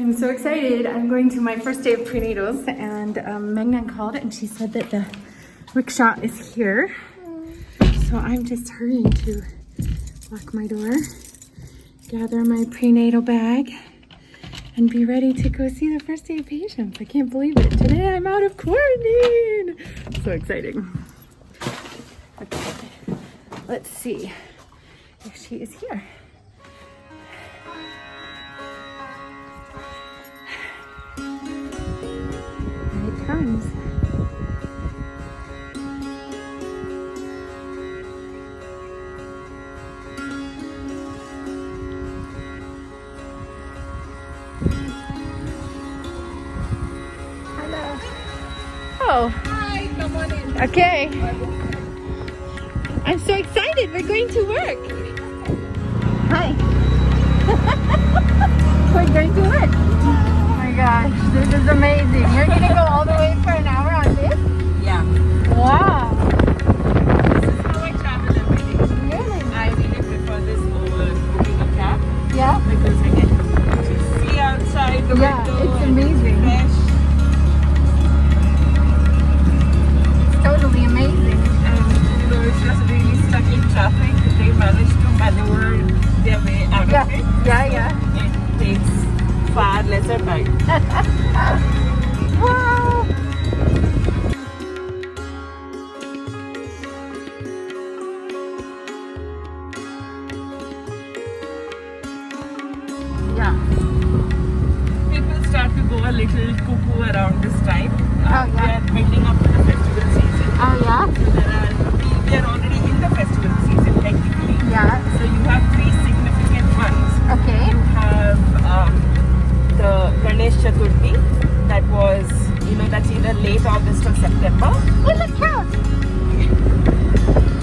I'm so excited. I'm going to my first day of prenatals, and Megnan called and she said that the rickshaw is here. So I'm just hurrying to lock my door, gather my prenatal bag, and be ready to go see the first day of patients. I can't believe it. Today I'm out of quarantine. So exciting. Okay, let's see if she is here. Comes. Hello. Oh. Hi, come on in. Okay. I'm so excited. We're going to work. Hi. We're going to work. Oh my gosh, this is amazing. You're going to go all the way for an hour on this? Yeah. Wow. This is how I travel every day. Really? I really prefer this over booking a cab Yeah? because I get to see outside the Yeah, window. it's and amazing. Fresh. It's totally amazing. And it's just really stuck in traffic. They managed to maneuver their way out Yeah, of it. yeah. It takes far lesser time. Wow. Yeah. People start to go a little cuckoo around this time. Oh, yeah. They are building up to the festival season. Oh, yeah? So we are already in the festival season technically. Yeah. So you have three significant ones. Okay. You have the Ganesh Chaturthi that was, that's either late August or September. Oh, let's count.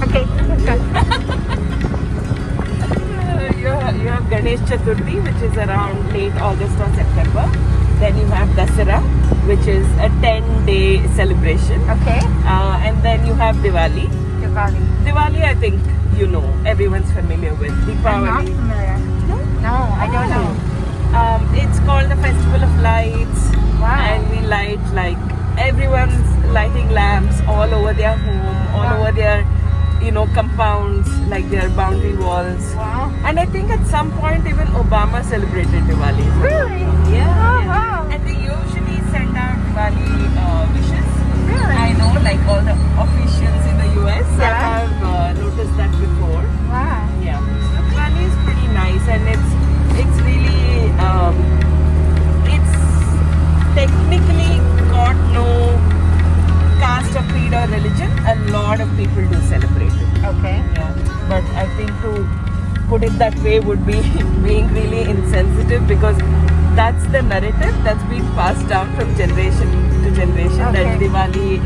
Okay, let's go. You have Ganesh Chaturthi, which is around late August or September. Then you have Dasara, which is a 10-day celebration. Okay. And then you have Diwali. Diwali. Diwali, I think everyone's familiar with. I'm not Deepavali. familiar. No, I don't know. It's called the Festival of Lights. Wow. And we light everyone's lighting lamps all over their home, all over their compounds, like their boundary walls. Wow. And I think at some point even Obama celebrated Diwali. Really? Yeah. Oh, wow. And they usually send out Diwali wishes. Really? I know, like all the officials in the US. Yeah. I have noticed that before. Wow. Yeah. So Diwali is pretty nice, and it's really it's technically got no caste or creed or religion. A lot of people do celebrate it. Okay. Yeah. But I think to put it that way would be being really insensitive, because that's the narrative that's been passed down from generation to generation. Okay. That Diwali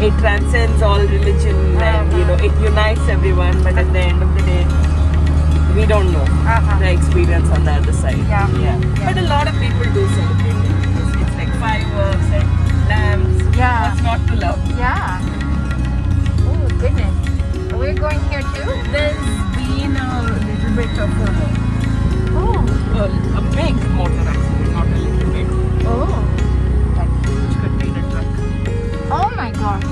it transcends all religion, and it unites everyone. But at the end of the day, we don't know the experience on the other side. Yeah. But a lot of people do celebrate it. It's like fireworks and lamps. Yeah. What's not to love? Yeah. Oh, goodness. Are we going here too? There's been a little bit of Oh. a big motor accident, not a little bit. Oh. That huge container truck. Oh my gosh.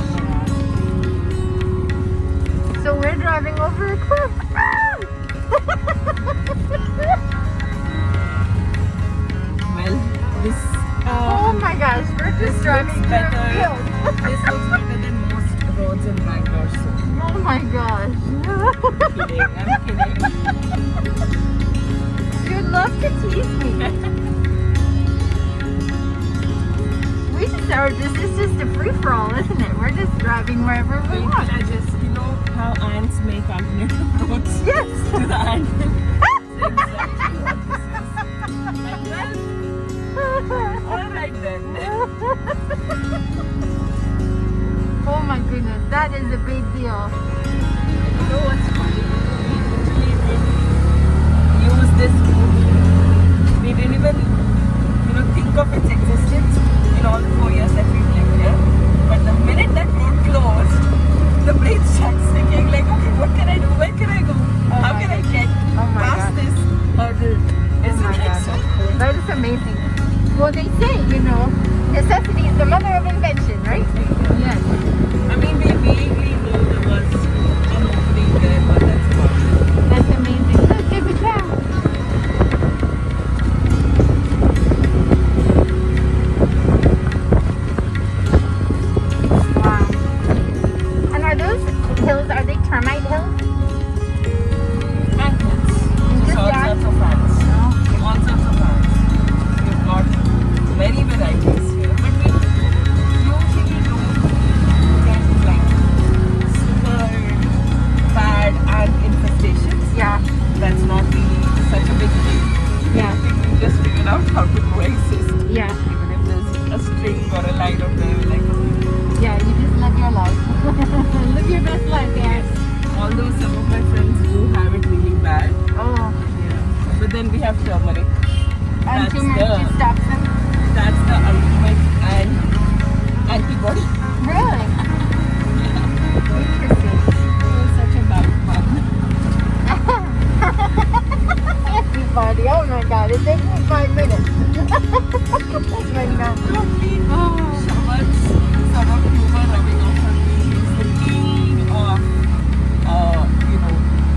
So we're driving over a cliff. Well, this Oh my gosh, we're just driving through better. a field. This looks better than most roads in Bangalore. So Oh my gosh. I'm kidding. You'd love to tease me. This is just a free-for-all, isn't it? We're just driving wherever we want. I just, how ants make alternative roads Yes. to the ant. Exactly what this is. Well, alright then. Oh my goodness, that is a big deal. You know what's funny? We literally didn't use this route. We didn't even, think of its existence in all the 4 years that we've lived here. But the minute that road closed, the brain starts thinking like, okay, what can I do? Where can I go? How can I get past this hurdle? Isn't it so cool? That is amazing. Well, they say, necessity is the mother of invention, right? Yes. I mean, they vaguely knew there was an opening there, but that's about it. That's amazing. Look, there's a cow. Wow. And are those hills, are they termite hills? Ants. Just Just all that? sorts of ants. All sorts of ants. We've got many varieties here, but we usually don't get like super bad ant infestations. Yeah. That's not really such a big deal. Yeah. I think we just figured out how to coexist. Yeah. Even if there's a string or a line of them, like, Yeah, you just live your life. Live your best life, guys. although some of my friends do have it really bad, Oh. yeah. But then we have turmeric. And That's turmeric just stops them? That's the ultimate antibody. Really? Interesting. You're such a bad mom. Everybody, oh my god, it takes me 5 minutes. Oh my god. Shaman's sort of humor rubbing off on me. He's the king of,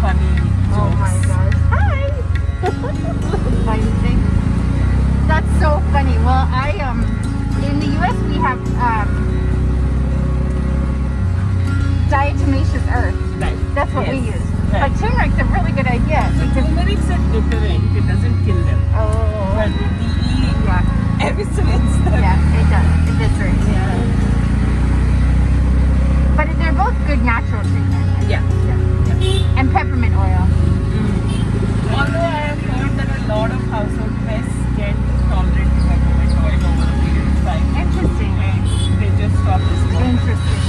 funny jokes. Oh my gosh. Hi! Funny thing. That's so funny. Well, in the US we have diatomaceous earth. Right. That's what we Yes. use. Right. But turmeric's a really good idea. So turmeric's a deterrent. It doesn't kill them. Oh. But the Yeah. eviscerates them. Yeah, it does. It does right. Yeah. But they're both good natural treatments. Yeah. And peppermint oil. Although I have heard that a lot of household pests get tolerant to peppermint oil over a period of time. Interesting. And they just stop responding. Interesting.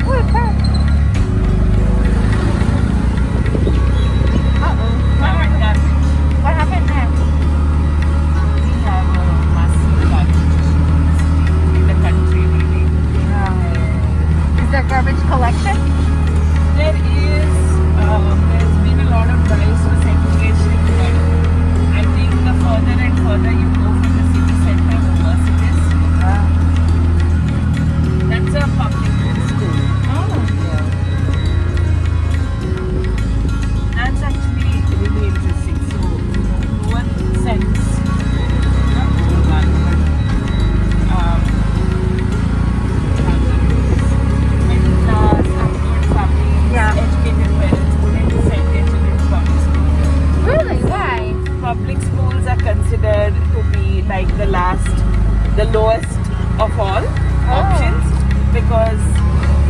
Oh, it's her. Uh-oh. What happened there? We have a massive garbage in the country, really. Is there garbage collection? There's been a lot of drives for segregation, but I think the further and further you go from the city center, the worse it is. That's a public school. Oh. That's actually really interesting. So, no one sends, not no one, but middle class, affluent families, Yeah. educated parents wouldn't send their children to public school. Really? Why? Public schools are considered to be like the lowest of all options, because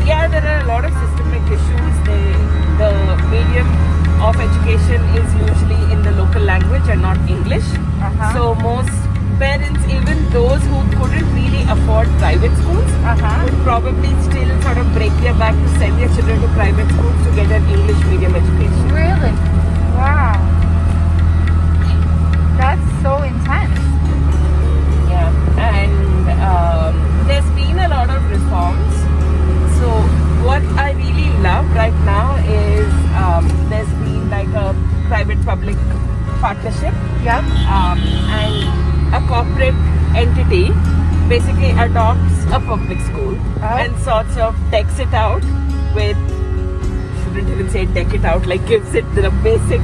there are a lot of systemic issues. The medium of education is usually in the local language and not English. So most parents, even those who couldn't really afford private schools, would probably still sort of break their back to send their children to private schools to get an English medium education. Really? Wow. That's so intense. Yeah, and there's been a lot of reforms. So what I really love right now is there's been like a private-public partnership, Yep. and a corporate entity basically adopts a public school and sorts of decks it out with, shouldn't even say deck it out, like gives it the basic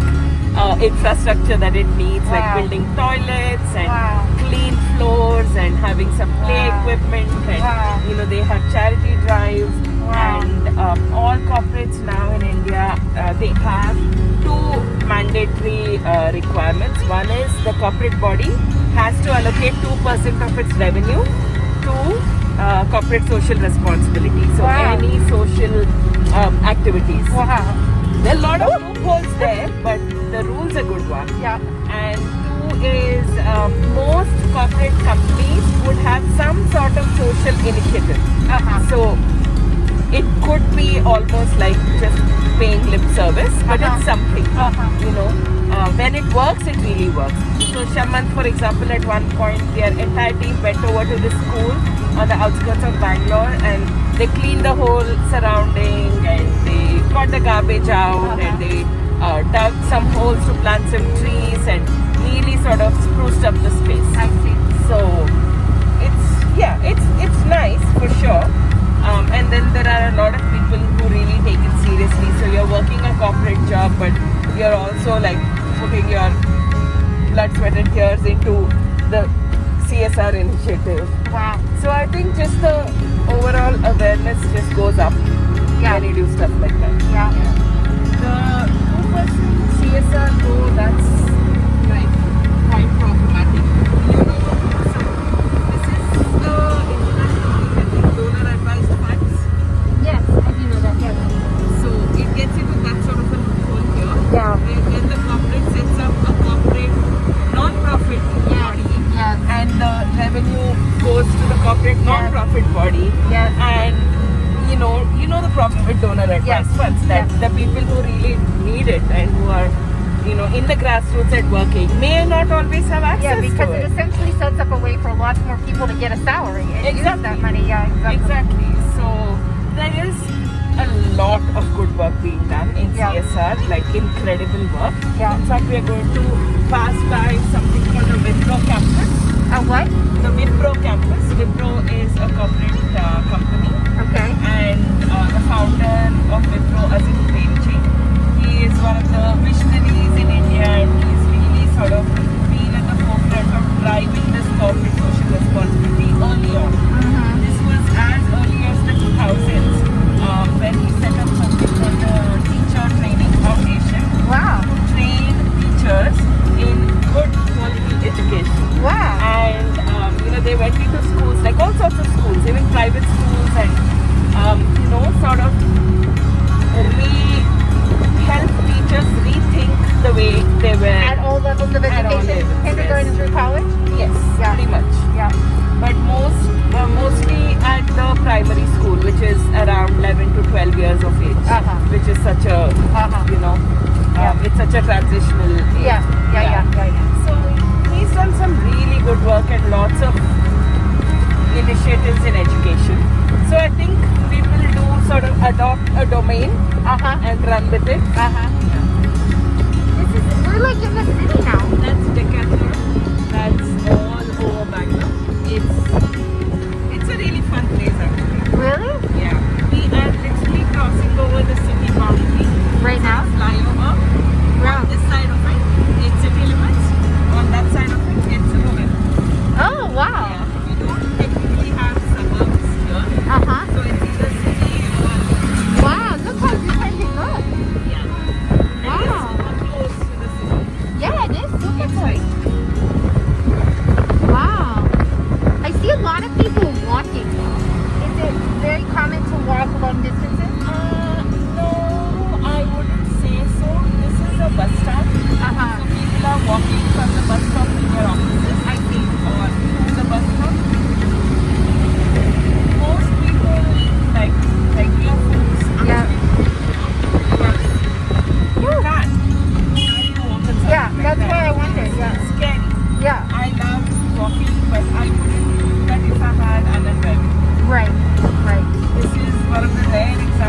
infrastructure that it needs, like building toilets and clean floors and having some play equipment, and they have charity drives, and all corporates now in India, they have two mandatory requirements. One is the corporate body has to allocate 2% of its revenue to corporate social responsibility, so any social activities. There are a lot of loopholes there, but the rule's a good one. Yeah. And two is most corporate companies would have some sort of social initiative. So it could be almost like just paying lip service, but it's something. When it works, it really works. So Shaman, for example, at one point their entire team went over to this school on the outskirts of Bangalore, and they cleaned the whole surrounding, and they got the garbage out, and they dug some holes to plant some trees and really sort of spruced up the space. I see. So it's nice for sure. And then there are a lot of people who really take it seriously. So you're working a corporate job, but you're also like putting your blood, sweat, and tears into the CSR initiative. Wow. So I think just the overall awareness just goes up when you do stuff like that. Yeah. The 2% CSR though, that's like quite problematic. You know, so this is the international donor advised funds. Yes, I do know that. Yes. So it gets into that sort of a loophole here. Yeah. When the corporate sets up a corporate non-profit body, and the revenue goes to the corporate non-profit body, and you know the problem with donor advised funds, that the people who really need it and who are in the grassroots and working may not always have access Yeah, because to it it. essentially sets up a way for lots more people to get a salary and use that money. Yeah, Exactly. So there is a lot of good work being done in CSR, like incredible work. Yeah. In fact, we are going to pass by something called the Wipro campus. What? The Wipro campus. Wipro is a corporate company. Okay. And the founder of Wipro, Azim Premji, he is one of the visionaries in India, and he's really sort of been at the forefront of driving this corporate social responsibility early on. This was as early as the 2000s when he set up something called the Teacher Training Foundation. Wow. To train teachers in good quality education. Wow. And they went into schools, like all sorts of schools, even private schools, and sort of help teachers rethink the way they were At all levels of education, kindergarten through college. Yes, pretty much. Yeah. But mostly at the primary school, which is around 11 to 12 years of age, which is such a it's such a transitional age. Yeah. So he's done some really good work and lots of initiatives in education. So I think people do sort of adopt a domain and run with it. We're like in the city now. That's Decathlon. That's all over Bangalore. It's a really fun place actually. Really? Yeah. We are literally crossing over the city boundary. Right now? Flyover. On this side of it, it's city limits. On that side of it, it's rural. Oh, wow. Yeah. We don't technically have suburbs here. So it's either city or... Wow, look how different it looks. Yeah. Wow. It's super close to the city. Yeah, it is. Look at It's this. like... Wow. I see a lot of people walking. Is it very common to walk long distances? No, I wouldn't say so. This is a bus stop. So people are walking from the bus stop to their offices, I think, or to the bus stop. Most people, like regular folks, you can't walk and Yeah, that's like why I wondered. Yeah. It's scary. Yeah. I love walking, but I wouldn't do that if I had an environment. Right. This is one of the rare examples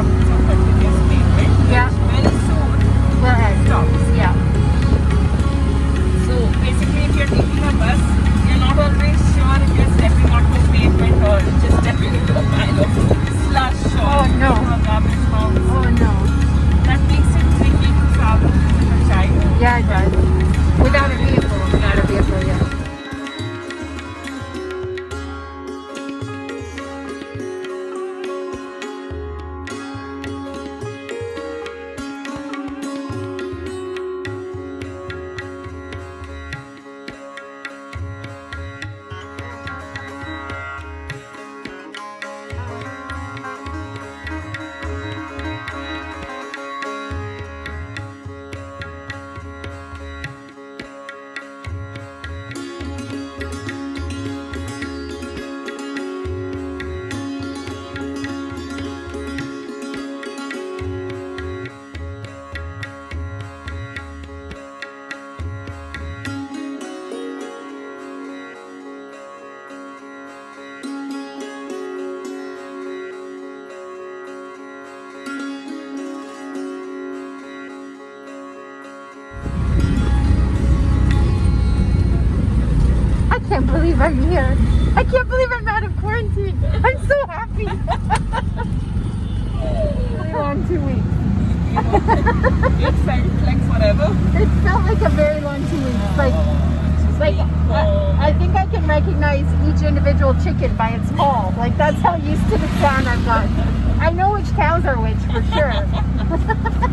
believe I'm here. I can't believe I'm out of quarantine. I'm so happy. Really long 2 weeks. It felt like forever. It felt like a very long 2 weeks. I think I can recognize each individual chicken by its call. Like that's how used to the sound I've got. I know which cows are which for sure.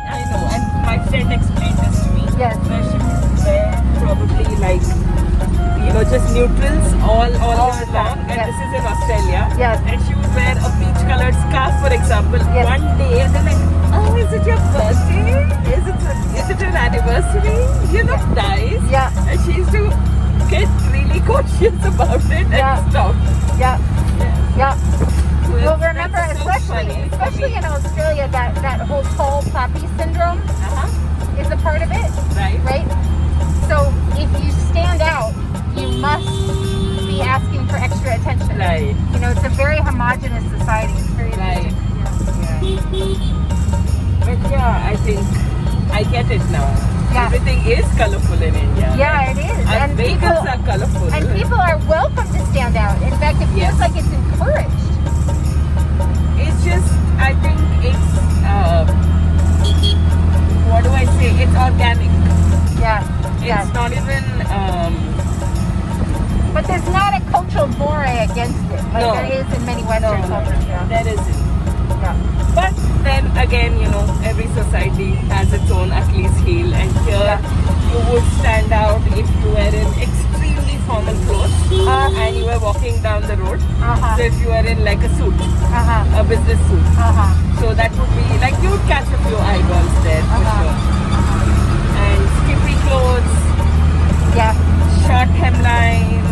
I know, and my friend explained this to me. Yes. Where she would wear probably like, just neutrals all year long. And Yes. this is in Australia. Yes. And she would wear a peach colored scarf, for example, Yes. one day, and then like, oh, is it your birthday? Is it an anniversary? You look nice. Yeah. And she used to get really cautious about it Yeah. and stop. Yeah. Yeah. Well, That's remember, so funny for especially me. in Australia, that whole tall poppy syndrome is a part of it, Right. right? So if you stand out, you must be asking for extra attention. Right. You know, it's a very homogenous society. It's very Right. Yeah. But yeah, I think I get it now. Yeah. Everything is colorful in India. Yeah, it is. And vehicles people, are colorful. and people are welcome to stand out. In fact, it feels Yes. like it's encouraged. It's just, I think it's, what do I say? It's organic. Yeah. Yeah. It's not even, But there's not a cultural moray against it, like No. there is in many Western cultures. Yeah. there isn't. Yeah. But then again, every society has its own Achilles heel, and here you would stand out if you were in extremely formal clothes and you were walking down the road. Uh-huh. So if you were in like a suit, Uh-huh. a business suit, Uh-huh. so that would be like you would catch a few eyeballs there for sure. And skimpy clothes, Yeah. short hemlines,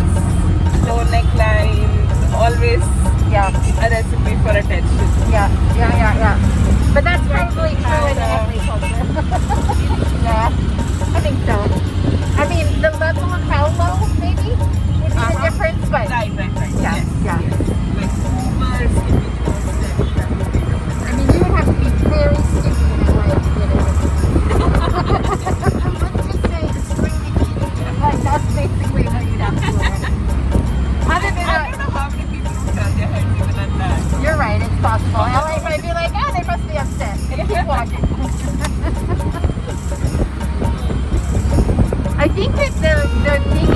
low necklines, always Yeah. a recipe for attention. Yeah. Yeah. Yeah. Yeah. But that's probably true in every culture. Yeah. I think so. I mean, the level of how low maybe would be the difference, but Right. yeah. Yes. Yeah. Like super skimpy clothes. I mean, you would have to be very sticky in LA to get it. Let's just say extremely sticky. Like, that's basically what you'd have to wear. Other than I that, don't know how many people would turn their heads even at that. you're right, it's possible. LA might be like, oh, they must be upset. Keep walking. I think that the thing,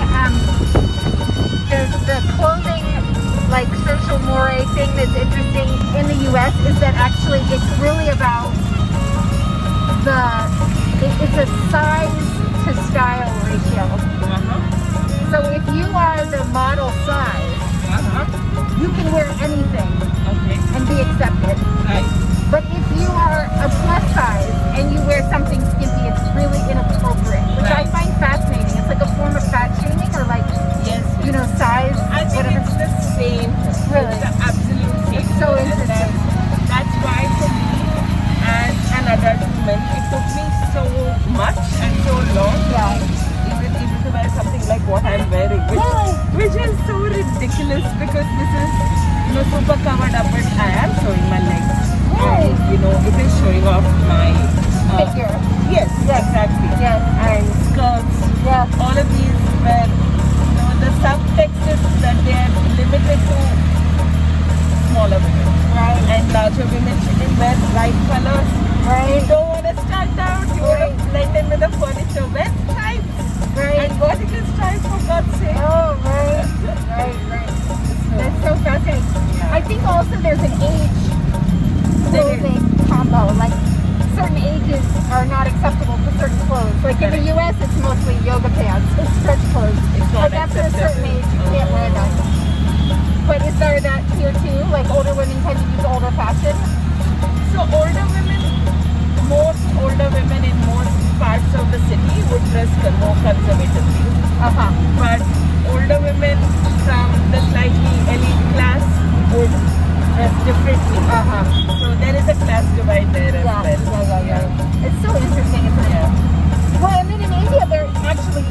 the clothing, like social moray thing that's interesting in the U.S. is that actually it's really about it's a size to style ratio. So if you are the model size, you can wear anything Okay. and be accepted. Right. But if you are a plus size and you wear something skimpy, it's really inappropriate, which I Right. find fascinating. It's like a form of fat shaming or like, Yes. size, I think whatever. it's the same. Really? It's the absolute same. It's so And interesting. That's why for me, as an adult woman, it took me so much and so long. Yeah. Even to wear something like what I'm wearing, which is so ridiculous because this is super covered up, but I am showing my legs. Right. And it is showing off my Figure. Yes, exactly. Yes. And skirts. Yeah. All of these where the subtext is that they are limited to smaller women. Right. And larger women shouldn't wear bright colors. Right. You don't want to stand out. You want to blend in with the furniture. Wear stripes. Right. And vertical stripes, for God's sake. Oh, right. Right. That's so fascinating. I think also there's an age clothing combo. Like certain ages are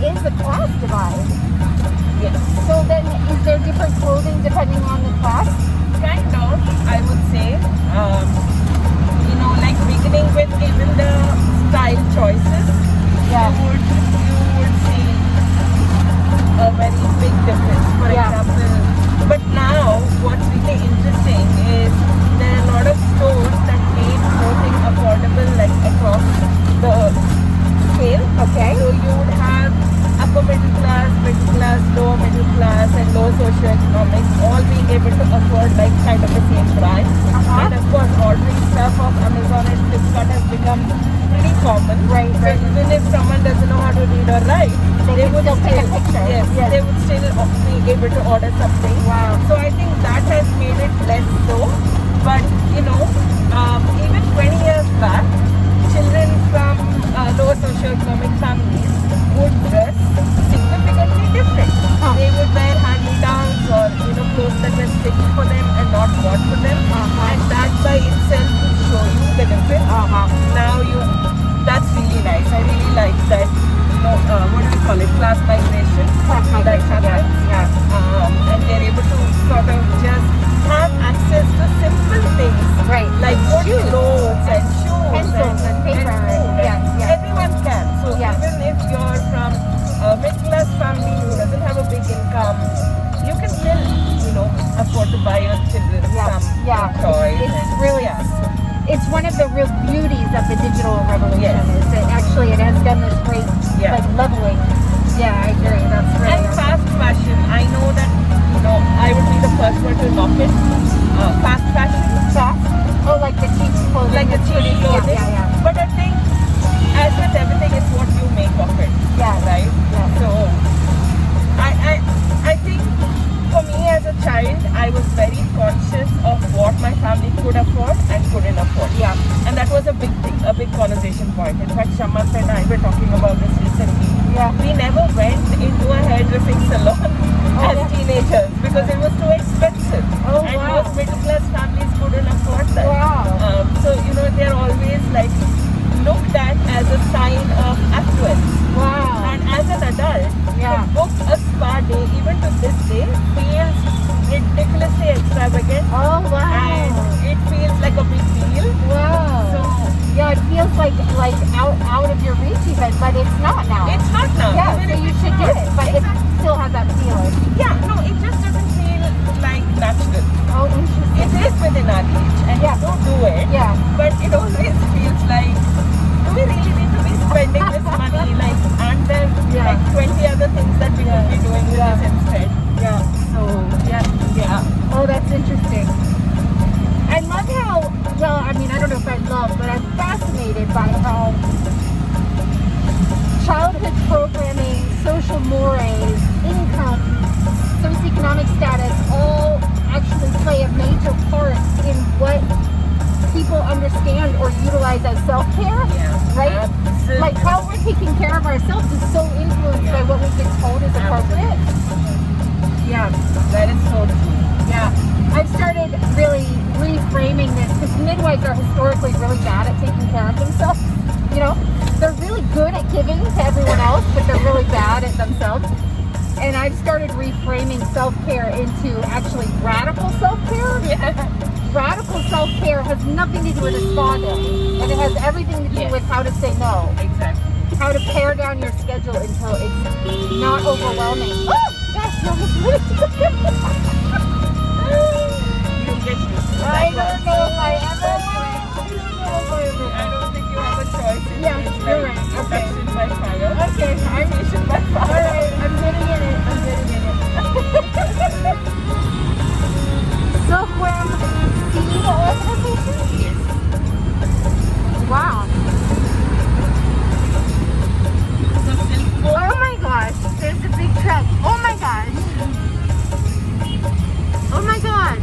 is a class divide. Yes. So then, is there different clothing depending on the class? Kind of, I would say. Like beginning with even the style choices, Yeah. you would see a very big difference. For example, but now what's really interesting is there are a lot of stores that made clothing affordable, like across the scale. Okay. So you would have upper middle class, lower middle class, and low socioeconomics all being able to afford like kind of the same brand. And of course, ordering stuff off Amazon and Flipkart has become pretty common. Right. So even if someone doesn't know how to read or write, They would still take a picture. Yes, they would still be able to order something. Wow. So I think that has made it less so. But even 20 years back, children from lower socioeconomic families would dress significantly different. They would wear hand-me-downs or clothes that were stitched for them and not bought for them, and that by itself would show you the difference. Now that's really nice. I really like that. What do we call it? Class migration. That happens. Yeah. And they're able to sort of just have access to simple things, Right. like good clothes and shoes, Pencils and paper. food. Yeah. Everyone can. So even if you're from a middle-class family who doesn't have a big income, you can still, afford to buy your children some toys. It's really, it's one of the real beauties of the digital revolution. Yes. Is that actually it has done this great like leveling. Yeah, I agree. That's really And fast fashion. I know that I would be the first one to knock it. Fast fashion. fast. Oh, like the cheap clothing. Like the cheap clothing. Yeah. But I think, as with everything, it's what you make of it. Yeah. Right? Yeah. So, I think for me as a child, I was very conscious of what my family could afford and couldn't afford. Yeah. And that was a big thing, a big conversation point. In fact, Shamas and I were talking about this recently. Yeah. We never went into a hairdressing salon as teenagers because it was too expensive. Oh, and wow. most middle class families couldn't afford that. Wow. So, they're always like looked at as a sign of affluence. Wow. And as an adult, Yeah. to book a spa day, even to this day, feels ridiculously extravagant. Oh, wow. And it feels like a big deal. Wow. So, yeah, it feels like out of your reach even, but it's not now. it's not now. Yeah, Even so if you it's should do not. it, but it still has that feeling. Yeah, no, it just doesn't feel like natural. Oh, interesting. It is within our reach, and Yeah. we do it. Yeah. But it always feels like, do we really need to be spending this money? Like, aren't there like 20 other things that we could be doing with this instead? Yeah. So, yeah. Oh, that's interesting. I love how, well, I mean, I don't know if I love, but I'm fascinated by how childhood programming, social mores, income, socioeconomic status all actually play a major part in what people understand or utilize as self-care, Yeah. right? Absolutely. Like how we're taking care of ourselves is so influenced by what we've been told is appropriate. Yeah. That is so true. Yeah, I've started really reframing this because midwives are historically really bad at taking care of themselves. They're really good at giving to everyone else, but they're really bad at themselves. And I've started reframing self-care into actually radical self-care. Yeah. Radical self-care has nothing to do with a spa day, and it has everything to do with how to say no, Exactly. how to pare down your schedule until it's not overwhelming. Oh, gosh, you almost moved. You get used to I that. don't know if I ever will. I don't think you have a choice. Yeah, It's you're like right. Okay. induction by fire. Okay, Initiation by fire. alright, I'm getting in it. Silkworm seed organization? Yes. Wow. So silkworm. Oh my gosh, there's a big truck. Oh my gosh. Oh my god.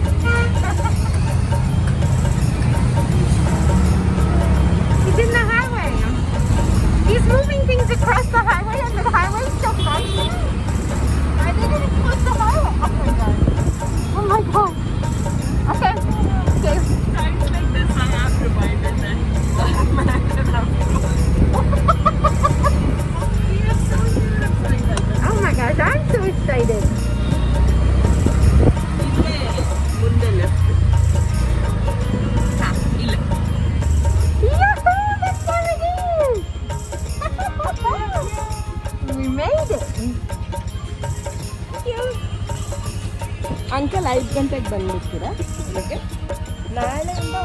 He's in the highway. He's moving things across the highway and the highway's still functioning. I didn't even close the highway. Oh my god. Oh my god. Okay. Okay. Times like this, I have reminded that I'm not enough. He is so beautiful. ಸಾಯಂಕಾಲ 5 ಗಂಟೆಗೆ ಬಂದ್ಬಿಡ್ತೀರಾ ಇಲ್ಲಿಗೆ? ನಾಳೆಯಿಂದ